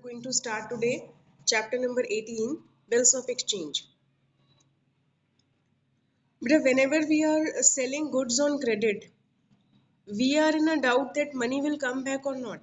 going to start today chapter number 18, Bills of Exchange. But whenever we are selling goods on credit, we are in a doubt that money will come back or not.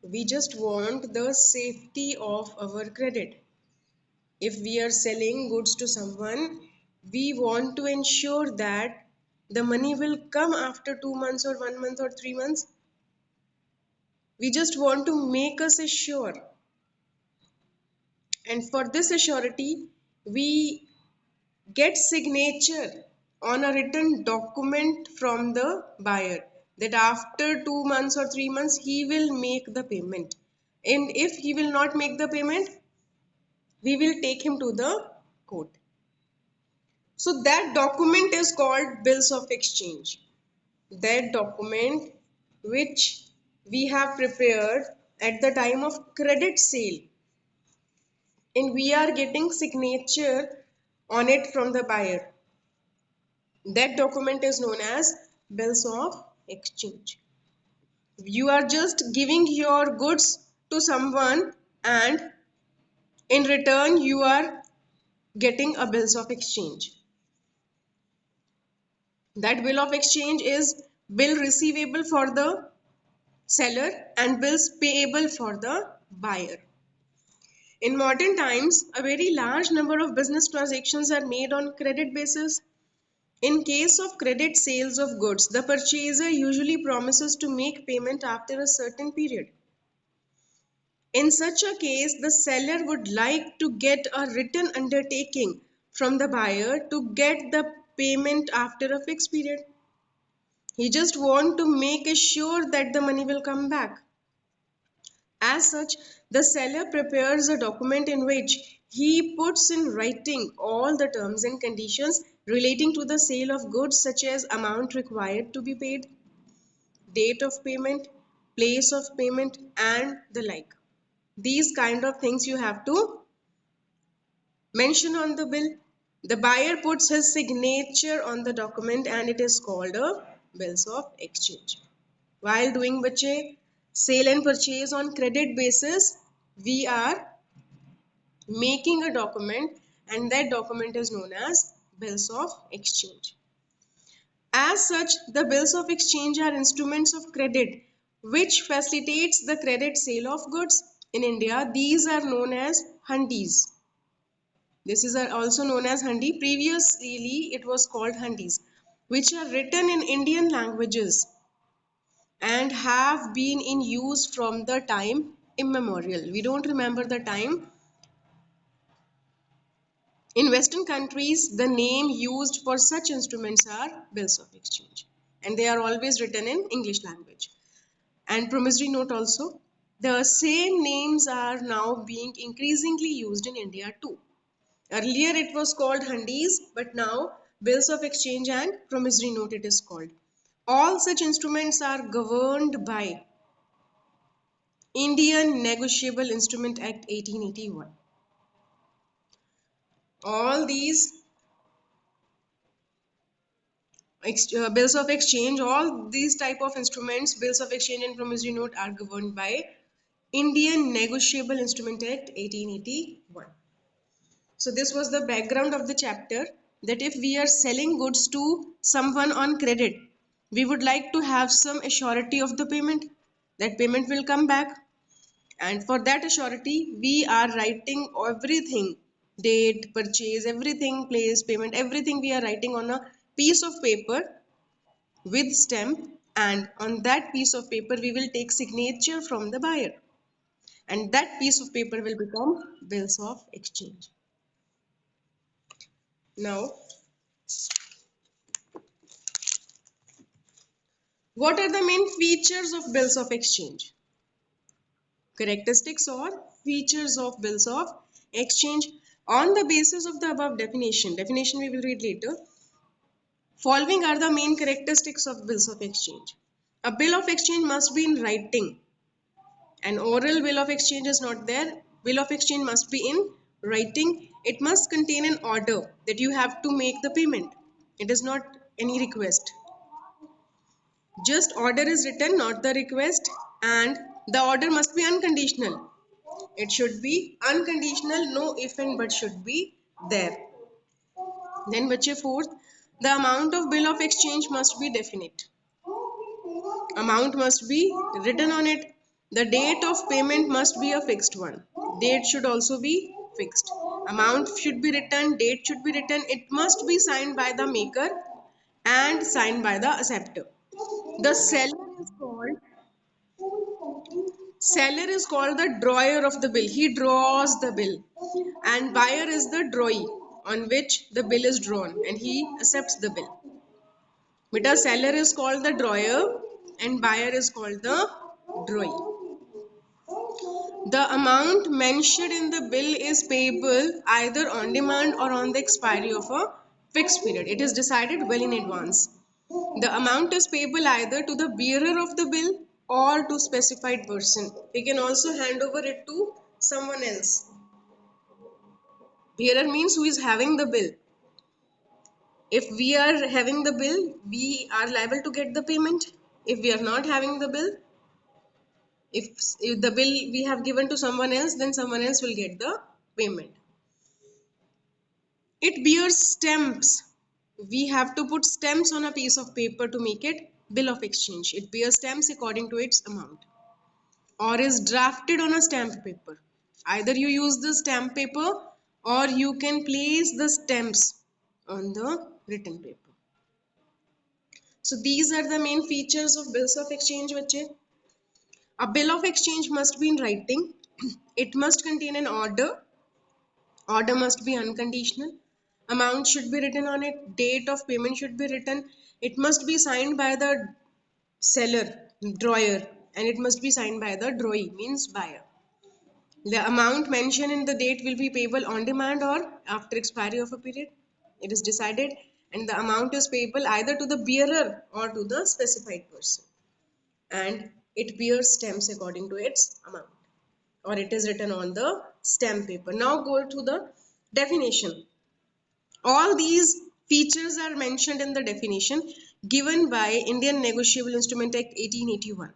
We just want the safety of our credit. If we are selling goods to someone, we want to ensure that the money will come after 2 months or 1 month or 3 months. We just want to make us sure. And for this assurity, we get signature on a written document from the buyer that after 2 months or 3 months he will make the payment, and if he will not make the payment, we will take him to the court. So that document is called bills of exchange. That document which we have prepared at the time of credit sale, and we are getting signature on it from the buyer. That document is known as bills of exchange. You are just giving your goods to someone, and in return you are getting a bills of exchange. That bill of exchange is bill receivable for the seller and bills payable for the buyer. In modern times, a very large number of business transactions are made on credit basis. In case of credit sales of goods, the purchaser usually promises to make payment after a certain period. In such a case, the seller would like to get a written undertaking from the buyer to get the payment after a fixed period. He just wants to make sure that the money will come back. As such, the seller prepares a document in which he puts in writing all the terms and conditions relating to the sale of goods, such as amount required to be paid, date of payment, place of payment, and the like. These kind of things you have to mention on the bill. The buyer puts his signature on the document and it is called a bills of exchange. While doing sale and purchase on credit basis, we are making a document, and that document is known as bills of exchange. As such, the bills of exchange are instruments of credit which facilitates the credit sale of goods. In India, these are known as hundis. This is also known as hundi. Previously, it was called hundis, which are written in Indian languages and have been in use from the time immemorial. We don't remember the time. In Western countries, the name used for such instruments are bills of exchange, and they are always written in English language. And promissory note also. The same names are now being increasingly used in India too. Earlier it was called hundis, but now bills of exchange and promissory note it is called. All such instruments are governed by Indian Negotiable Instrument Act 1881. All these bills of exchange, all these type of instruments, bills of exchange and promissory note, are governed by Indian Negotiable Instrument Act 1881. So this was the background of the chapter, that if we are selling goods to someone on credit, we would like to have some assurity of the payment, that payment will come back. And for that assurity, we are writing everything, date, purchase, everything, place, payment, everything we are writing on a piece of paper with stamp, and on that piece of paper we will take signature from the buyer, and that piece of paper will become bills of exchange. Now, what are the main features of bills of exchange? Characteristics or features of bills of exchange. On the basis of the above definition we will read later, following are the main characteristics of bills of exchange. A bill of exchange must be in writing. An oral bill of exchange is not there. Bill of exchange must be in writing. It must contain an order that you have to make the payment. It is not any request. Just order is written, not the request. And the order must be unconditional. It should be unconditional, no if and but should be there. Then बच्चे fourth, the amount of bill of exchange must be definite. Amount must be written on it. The date of payment must be a fixed one. Date should also be fixed. Amount should be written, date should be written. It must be signed by the maker and signed by the acceptor. The seller is called the drawer of the bill. He draws the bill. And buyer is the drawee on which the bill is drawn and he accepts the bill. Beta seller is called the drawer and buyer is called the drawee. The amount mentioned in the bill is payable either on demand or on the expiry of a fixed period. It is decided well in advance. The amount is payable either to the bearer of the bill or to specified person. He can also hand over it to someone else. Bearer means who is having the bill. If we are having the bill, we are liable to get the payment. If we are not having the bill, if the bill we have given to someone else, then someone else will get the payment. It bears stamps. We have to put stamps on a piece of paper to make it bill of exchange. It bears stamps according to its amount or is drafted on a stamp paper. Either you use the stamp paper or you can place the stamps on the written paper. So these are the main features of bills of exchange. A bill of exchange must be in writing. It must contain an order. Order must be unconditional. Amount should be written on it. Date of payment should be written. It must be signed by the seller, drawer, and it must be signed by the drawee, means buyer. The amount mentioned in the date will be payable on demand or after expiry of a period. It is decided, and the amount is payable either to the bearer or to the specified person. And it bears stamps according to its amount, or it is written on the stamp paper. Now go to the definition. All these features are mentioned in the definition given by Indian Negotiable Instrument Act 1881.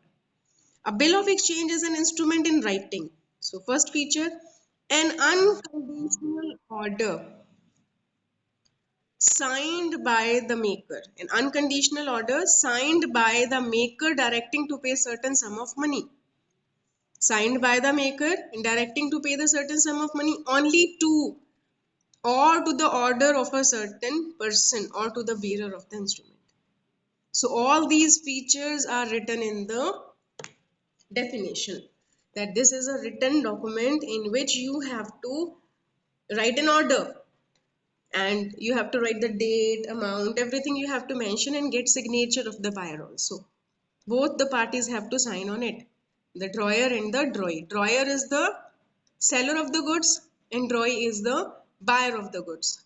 A bill of exchange is an instrument in writing. So first feature, an unconditional order signed by the maker. An unconditional order signed by the maker directing to pay certain sum of money. Signed by the maker and directing to pay the certain sum of money only to or to the order of a certain person or to the bearer of the instrument. So all these features are written in the definition, that this is a written document in which you have to write an order and you have to write the date, amount, everything you have to mention and get signature of the buyer also. Both the parties have to sign on it, the drawer and the drawee. Drawer is the seller of the goods and drawee is the buyer of the goods.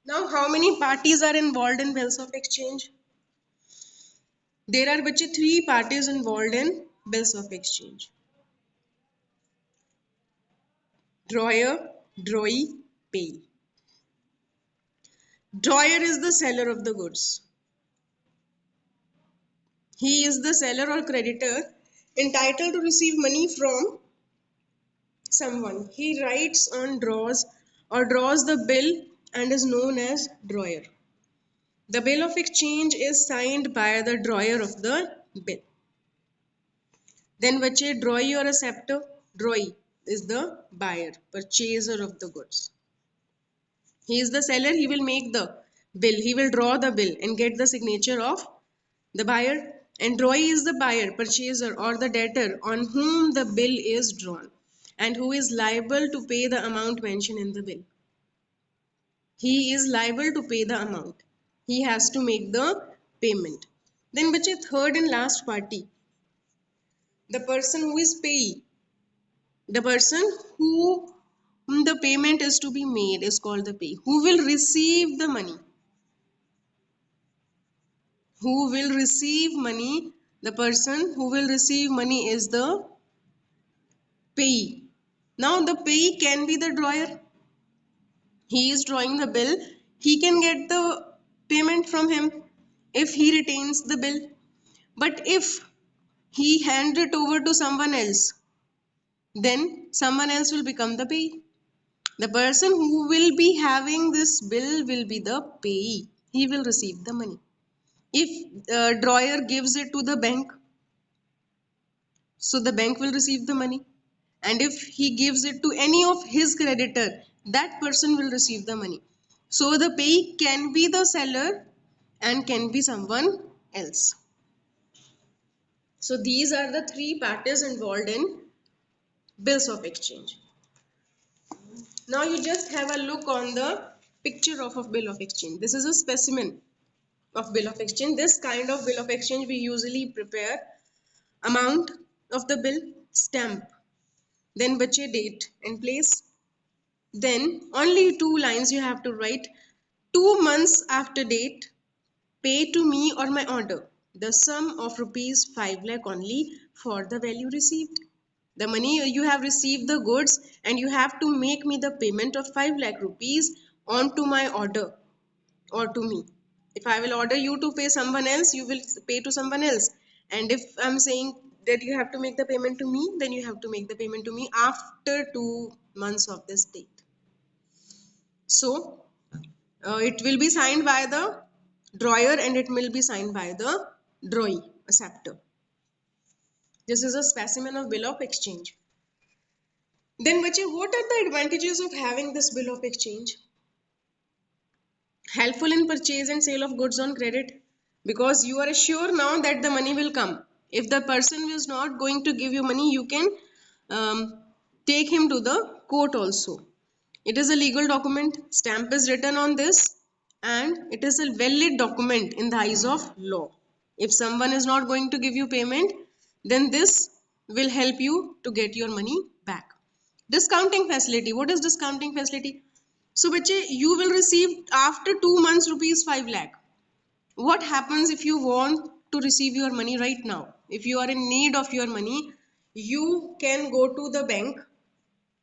Now, how many parties are involved in bills of exchange? There are three parties involved in bills of exchange. Drawer, drawee, payee. Drawer is the seller of the goods. He is the seller or creditor entitled to receive money from someone. He writes on draws or draws the bill and is known as drawer. The bill of exchange is signed by the drawer of the bill. Then drawee or acceptor? Drawee is the buyer, purchaser of the goods. He is the seller, he will make the bill, he will draw the bill and get the signature of the buyer. And drawee is the buyer, purchaser or the debtor on whom the bill is drawn and who is liable to pay the amount mentioned in the bill. He is liable to pay the amount. He has to make the payment. Then third and last party, the person who is payee. The person whom the payment is to be made is called the payee. Who will receive the money? Who will receive money? The person who will receive money is the payee. Now the payee can be the drawer. He is drawing the bill. He can get the payment from him if he retains the bill. But if he hand it over to someone else, then someone else will become the payee. The person who will be having this bill will be the payee. He will receive the money. If drawer gives it to the bank, so the bank will receive the money. And if he gives it to any of his creditor, that person will receive the money. So the payee can be the seller and can be someone else. So these are the three parties involved in bills of exchange. Now you just have a look on the picture of a bill of exchange. This is a specimen of bill of exchange. This kind of bill of exchange we usually prepare amount of the bill, stamp, then bache date and place. Then only two lines you have to write. 2 months after date, pay to me or my order the sum of rupees 5 lakh only for the value received. The money you have received the goods and you have to make me the payment of 5 lakh rupees onto my order or to me. If I will order you to pay someone else, you will pay to someone else. And if I'm saying that you have to make the payment to me, then you have to make the payment to me after 2 months of this date. So it will be signed by the drawer and it will be signed by the drawee, acceptor. This is a specimen of bill of exchange. Then what are the advantages of having this bill of exchange? Helpful in purchase and sale of goods on credit, because you are sure now that the money will come. If the person is not going to give you money, you can take him to the court also. It is a legal document, stamp is written on this, and it is a valid document in the eyes of law. If someone is not going to give you payment, then this will help you to get your money back. Discounting facility. What is discounting facility? So bache, you will receive after 2 months rupees 5 lakh. What happens if you want to receive your money right now? If you are in need of your money, you can go to the bank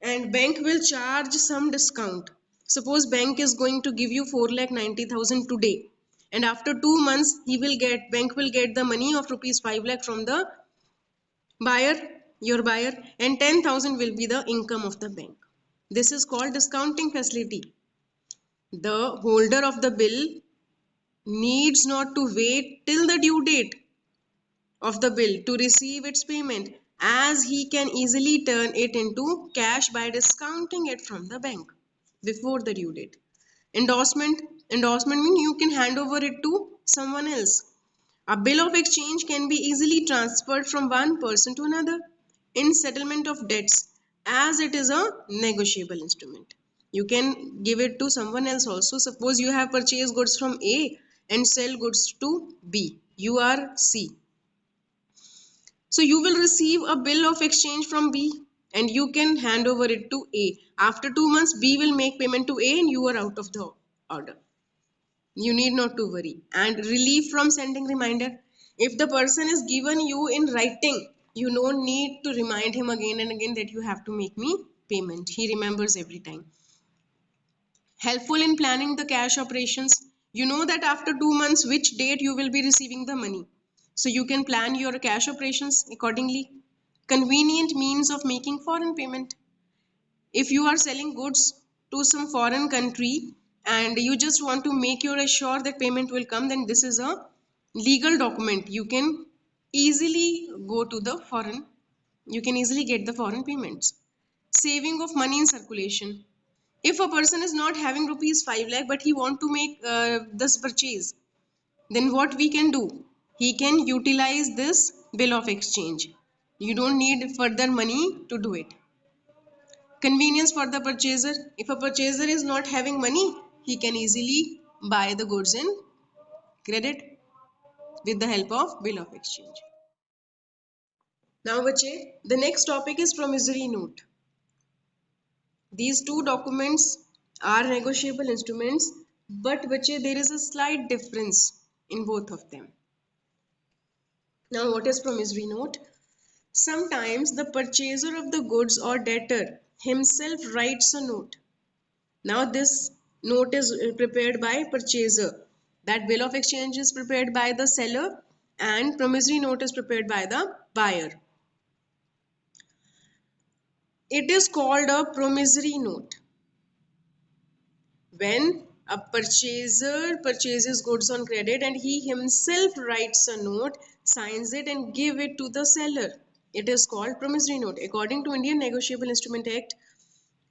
and bank will charge some discount. Suppose bank is going to give you 4,90,000 today, and after 2 months bank will get the money of rupees 5 lakh from the buyer, your buyer, and 10,000 will be the income of the bank. This is called discounting facility. The holder of the bill needs not to wait till the due date of the bill to receive its payment, as he can easily turn it into cash by discounting it from the bank before the due date. Endorsement means you can hand over it to someone else. A bill of exchange can be easily transferred from one person to another in settlement of debts, as it is a negotiable instrument. You can give it to someone else also. Suppose you have purchased goods from A and sell goods to B. You are C. So you will receive a bill of exchange from B and you can hand over it to A. After 2 months, B will make payment to A and you are out of the order. You need not to worry. And relief from sending reminder. If the person is given you in writing, you don't need to remind him again and again that you have to make me payment. He remembers every time. Helpful in planning the cash operations. You know that after 2 months, which date you will be receiving the money. So you can plan your cash operations accordingly. Convenient means of making foreign payment. If you are selling goods to some foreign country and you just want to make your sure that payment will come, then this is a legal document. You can easily go to the foreign, you can easily get the foreign payments. Saving of money in circulation. If a person is not having rupees 5 lakh but he want to make this purchase, then what we can do? He can utilize this bill of exchange. You don't need further money to do it. Convenience for the purchaser. If a purchaser is not having money, he can easily buy the goods in credit with the help of bill of exchange. Now, bache, the next topic is promissory note. These two documents are negotiable instruments, but bache, there is a slight difference in both of them. Now, what is promissory note? Sometimes the purchaser of the goods or debtor himself writes a note. Now this note is prepared by purchaser. That bill of exchange is prepared by the seller and promissory note is prepared by the buyer. It is called a promissory note when a purchaser purchases goods on credit and he himself writes a note, signs it and give it to the seller. It is called promissory note. According to Indian Negotiable Instrument Act,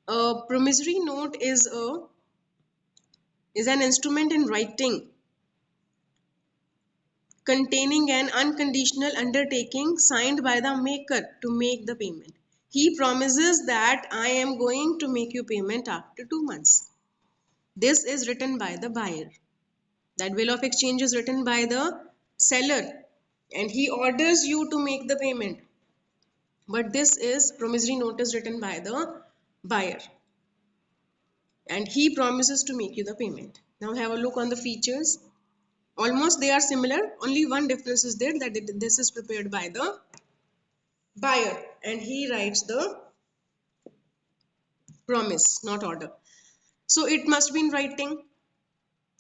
a promissory note is an instrument in writing containing an unconditional undertaking signed by the maker to make the payment. He promises that I am going to make you payment after 2 months. This is written by the buyer. That bill of exchange is written by the seller and he orders you to make the payment. But this is promissory note is written by the buyer and he promises to make you the payment. Now have a look on the features. Almost they are similar. Only one difference is there, that this is prepared by the buyer and he writes the promise, not order. So it must be in writing.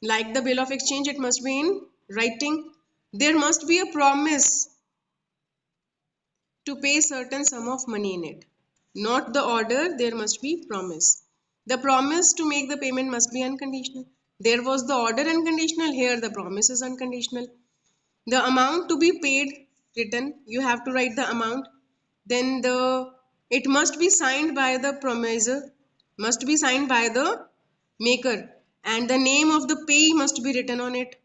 Like the bill of exchange, it must be in writing. There must be a promise to pay certain sum of money in it. Not the order, there must be promise. The promise to make the payment must be unconditional. There was the order unconditional, here the promise is unconditional. The amount to be paid written, you have to write the amount. Then it must be signed by the promisor, must be signed by the maker, and the name of the payee must be written on it.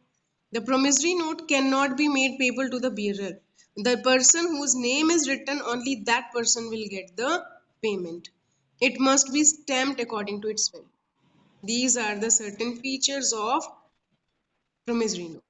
The promissory note cannot be made payable to the bearer. The person whose name is written, only that person will get the payment. It must be stamped according to its value. These are the certain features of promissory note.